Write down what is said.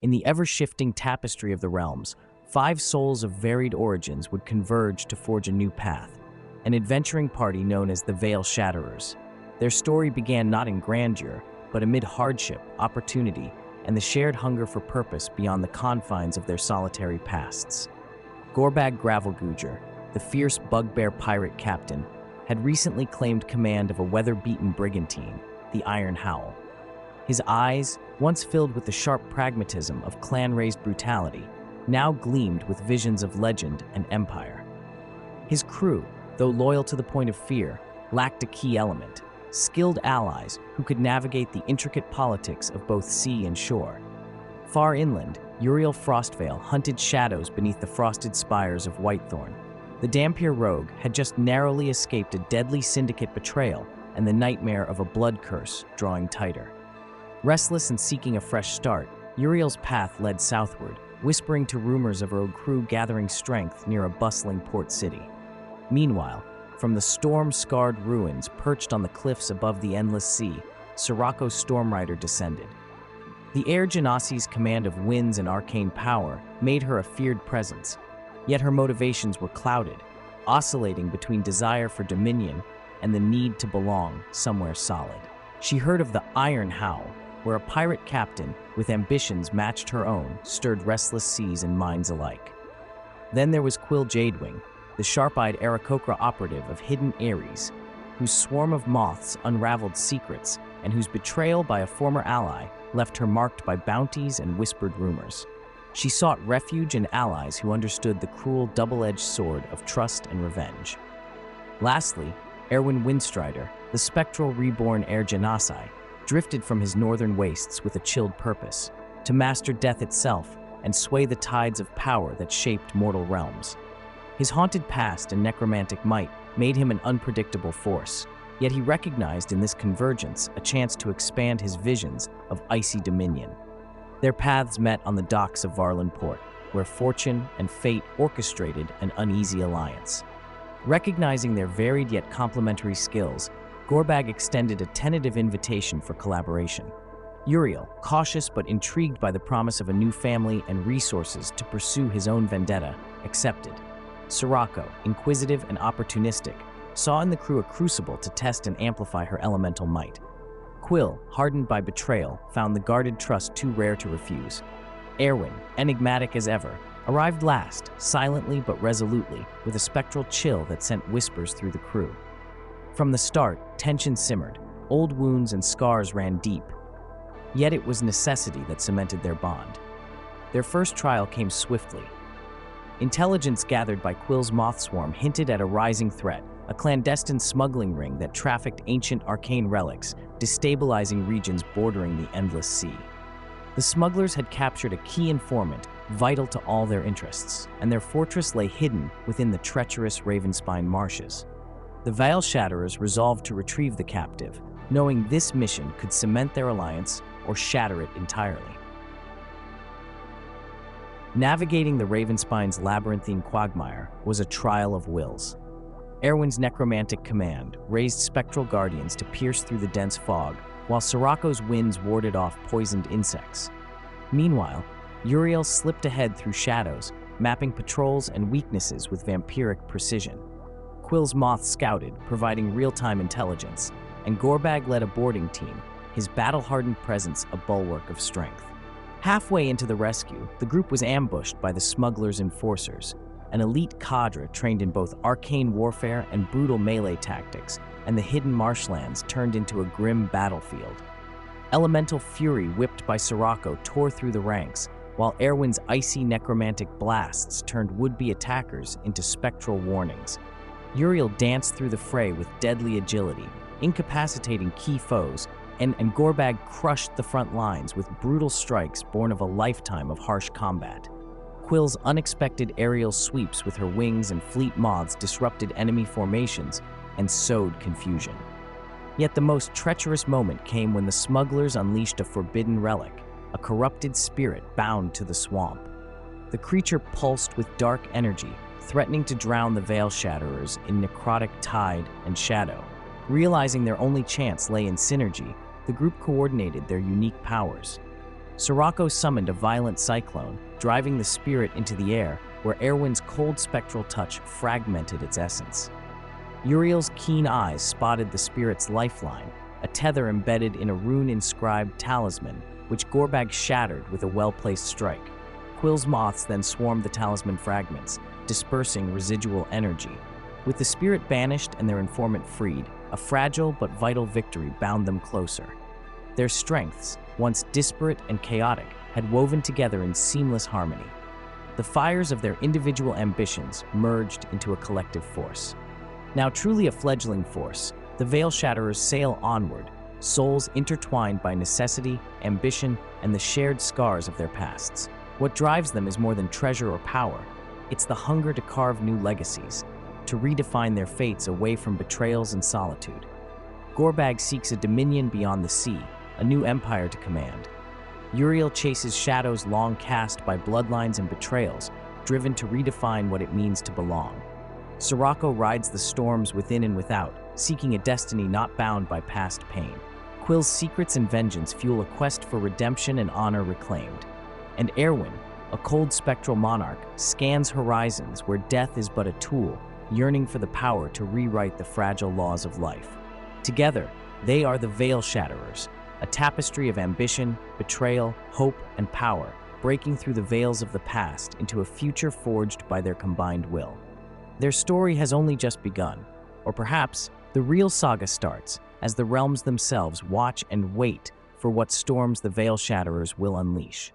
In the ever-shifting tapestry of the realms, 5 souls of varied origins would converge to forge a new path, an adventuring party known as the Veilshatterers. Their story began not in grandeur, but amid hardship, opportunity, and the shared hunger for purpose beyond the confines of their solitary pasts. Gorbag Gravelgooger, the fierce bugbear pirate captain, had recently claimed command of a weather-beaten brigantine, the Iron Howl. His eyes, once filled with the sharp pragmatism of clan-raised brutality, now gleamed with visions of legend and empire. His crew, though loyal to the point of fear, lacked a key element: skilled allies who could navigate the intricate politics of both sea and shore. Far inland, Uriel Frostvale hunted shadows beneath the frosted spires of Whitethorn. The dhampir rogue had just narrowly escaped a deadly syndicate betrayal and the nightmare of a blood curse drawing tighter. Restless and seeking a fresh start, Uriel's path led southward, whispering to rumors of her crew gathering strength near a bustling port city. Meanwhile, from the storm-scarred ruins perched on the cliffs above the endless sea, Sirocco's Stormrider descended. The air genasi's command of winds and arcane power made her a feared presence, yet her motivations were clouded, oscillating between desire for dominion and the need to belong somewhere solid. She heard of the Iron Howl, where a pirate captain with ambitions matched her own stirred restless seas and minds alike. Then there was Quill Jadewing, the sharp-eyed Aarakocra operative of hidden Ares, whose swarm of moths unraveled secrets and whose betrayal by a former ally left her marked by bounties and whispered rumors. She sought refuge in allies who understood the cruel double-edged sword of trust and revenge. Lastly, Erwin Windstrider, the spectral reborn Air Genasi, drifted from his northern wastes with a chilled purpose, to master death itself and sway the tides of power that shaped mortal realms. His haunted past and necromantic might made him an unpredictable force, yet he recognized in this convergence a chance to expand his visions of icy dominion. Their paths met on the docks of Varlyn Port, where fortune and fate orchestrated an uneasy alliance. Recognizing their varied yet complementary skills, Gorbag extended a tentative invitation for collaboration. Uriel, cautious but intrigued by the promise of a new family and resources to pursue his own vendetta, accepted. Sirocco, inquisitive and opportunistic, saw in the crew a crucible to test and amplify her elemental might. Quill, hardened by betrayal, found the guarded trust too rare to refuse. Erwin, enigmatic as ever, arrived last, silently but resolutely, with a spectral chill that sent whispers through the crew. From the start, tension simmered, old wounds and scars ran deep. Yet it was necessity that cemented their bond. Their first trial came swiftly. Intelligence gathered by Quill's moth swarm hinted at a rising threat, a clandestine smuggling ring that trafficked ancient arcane relics, destabilizing regions bordering the endless sea. The smugglers had captured a key informant vital to all their interests, and their fortress lay hidden within the treacherous Ravenspine marshes. The Veilshatterers resolved to retrieve the captive, knowing this mission could cement their alliance or shatter it entirely. Navigating the Ravenspine's labyrinthine quagmire was a trial of wills. Erwin's necromantic command raised spectral guardians to pierce through the dense fog, while Sirocco's winds warded off poisoned insects. Meanwhile, Uriel slipped ahead through shadows, mapping patrols and weaknesses with vampiric precision. Quill's moth scouted, providing real-time intelligence, and Gorbag led a boarding team, his battle-hardened presence a bulwark of strength. Halfway into the rescue, the group was ambushed by the smugglers' enforcers, an elite cadre trained in both arcane warfare and brutal melee tactics, and the hidden marshlands turned into a grim battlefield. Elemental fury whipped by Sirocco tore through the ranks, while Erwin's icy necromantic blasts turned would-be attackers into spectral warnings. Uriel danced through the fray with deadly agility, incapacitating key foes, and Gorbag crushed the front lines with brutal strikes born of a lifetime of harsh combat. Quill's unexpected aerial sweeps with her wings and fleet moths disrupted enemy formations and sowed confusion. Yet the most treacherous moment came when the smugglers unleashed a forbidden relic, a corrupted spirit bound to the swamp. The creature pulsed with dark energy, threatening to drown the Veilshatterers in necrotic tide and shadow. Realizing their only chance lay in synergy, the group coordinated their unique powers. Sirocco summoned a violent cyclone, driving the spirit into the air, where Erwin's cold spectral touch fragmented its essence. Uriel's keen eyes spotted the spirit's lifeline, a tether embedded in a rune-inscribed talisman, which Gorbag shattered with a well-placed strike. Quill's moths then swarmed the talisman fragments, dispersing residual energy. With the spirit banished and their informant freed, a fragile but vital victory bound them closer. Their strengths, once disparate and chaotic, had woven together in seamless harmony. The fires of their individual ambitions merged into a collective force. Now truly a fledgling force, the Veilshatterers sail onward, souls intertwined by necessity, ambition, and the shared scars of their pasts. What drives them is more than treasure or power. It's the hunger to carve new legacies, to redefine their fates away from betrayals and solitude. Gorbag seeks a dominion beyond the sea, a new empire to command. Uriel chases shadows long cast by bloodlines and betrayals, driven to redefine what it means to belong. Sirocco rides the storms within and without, seeking a destiny not bound by past pain. Quill's secrets and vengeance fuel a quest for redemption and honor reclaimed. And Erwin, a cold spectral monarch, scans horizons where death is but a tool, yearning for the power to rewrite the fragile laws of life. Together, they are the Veilshatterers, a tapestry of ambition, betrayal, hope, and power, breaking through the veils of the past into a future forged by their combined will. Their story has only just begun, or perhaps the real saga starts as the realms themselves watch and wait for what storms the Veilshatterers will unleash.